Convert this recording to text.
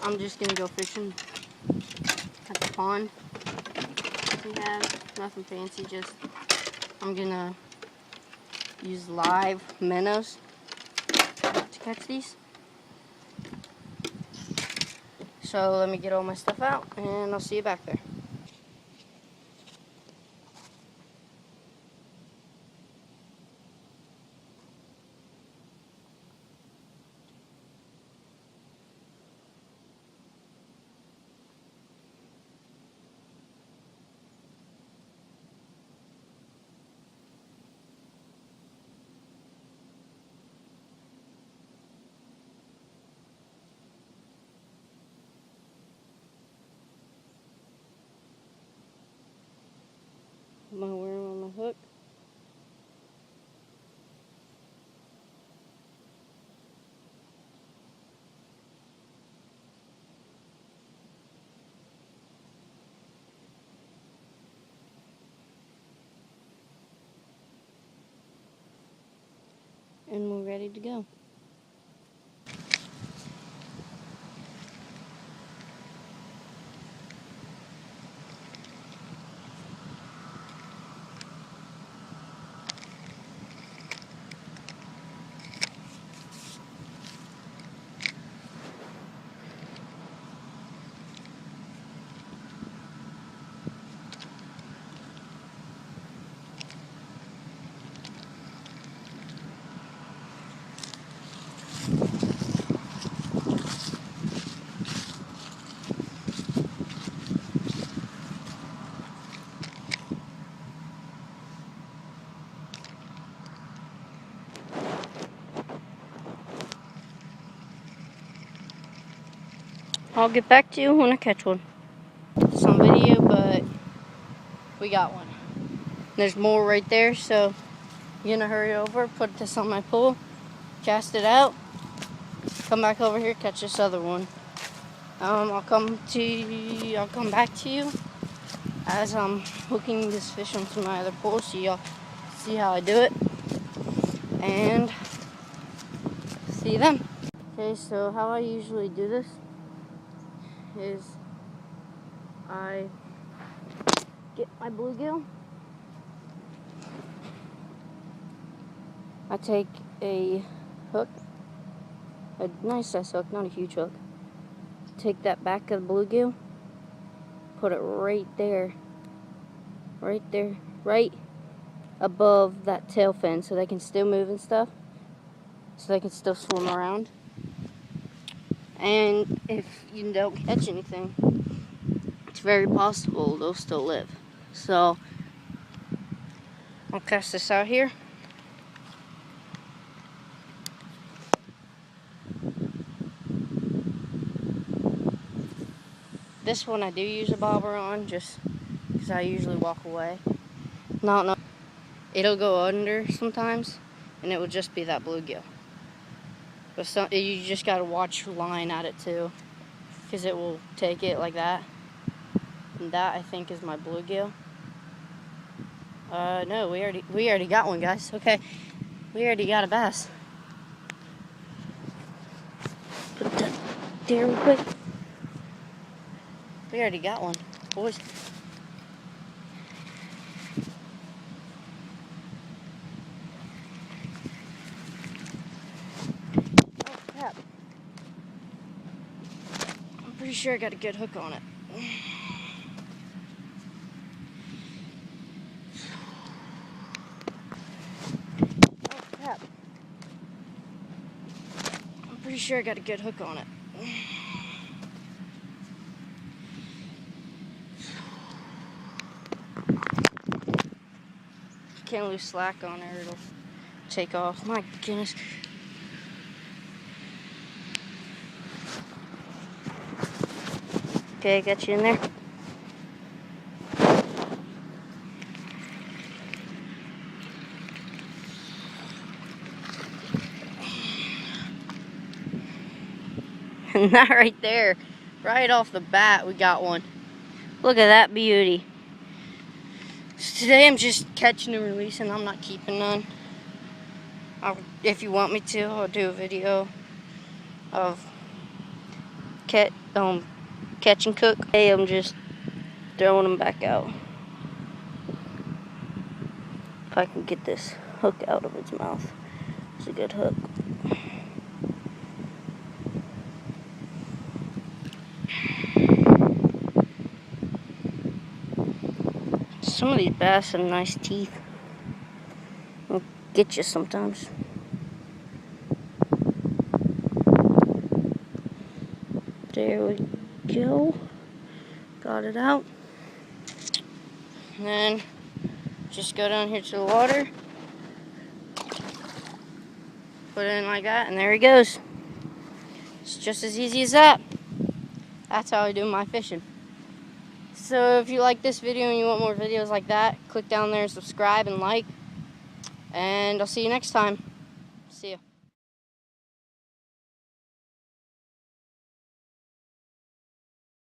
I'm just gonna go fishing at the pond. We have nothing fancy, just I'm gonna use live minnows to catch these. So let me get all my stuff out and I'll see you back there. Am I wearing on my hook? And we're ready to go. I'll get back to you when I catch one. It's on video, but we got one. There's more right there, so I'm gonna hurry over, put this on my pole, cast it out, come back over here, catch this other one. I'll come back to you as I'm hooking this fish onto my other pole, so y'all see how I do it, and see you then. Okay, so how I usually do this is I get my bluegill, I take a hook, a nice size hook, not a huge hook, take that back of the bluegill, put it right there, right above that tail fin, so they can still move and stuff, so they can still swim around. And if you don't catch anything, it's very possible they'll still live. So I'll cast this out here. This one I do use a bobber on, just because I usually walk away. No, it'll go under sometimes, and it will just be that bluegill. But you just gotta watch your line at it too, because it will take it like that. And that, I think, is my bluegill. No, we already got one, guys. Okay, we already got a bass. Put that there real quick. We already got one, boys. Oh crap! I'm pretty sure I got a good hook on it. I'm pretty sure I got a good hook on it. Can't lose slack on it or it'll take off. My goodness. Okay, I got you in there. And that right there, right off the bat, we got one. Look at that beauty. So today I'm just catching and releasing. I'm not keeping none. If you want me to, I'll do a video of catch and cook. Hey, I'm just throwing them back out. If I can get this hook out of its mouth. It's a good hook. Some of these bass have nice teeth. They'll get you sometimes. There we go. Got it out. And then just go down here to the water. Put it in like that, and there he goes. It's just as easy as that. That's how I do my fishing. So if you like this video and you want more videos like that, click down there and subscribe and like. And I'll see you next time. See ya.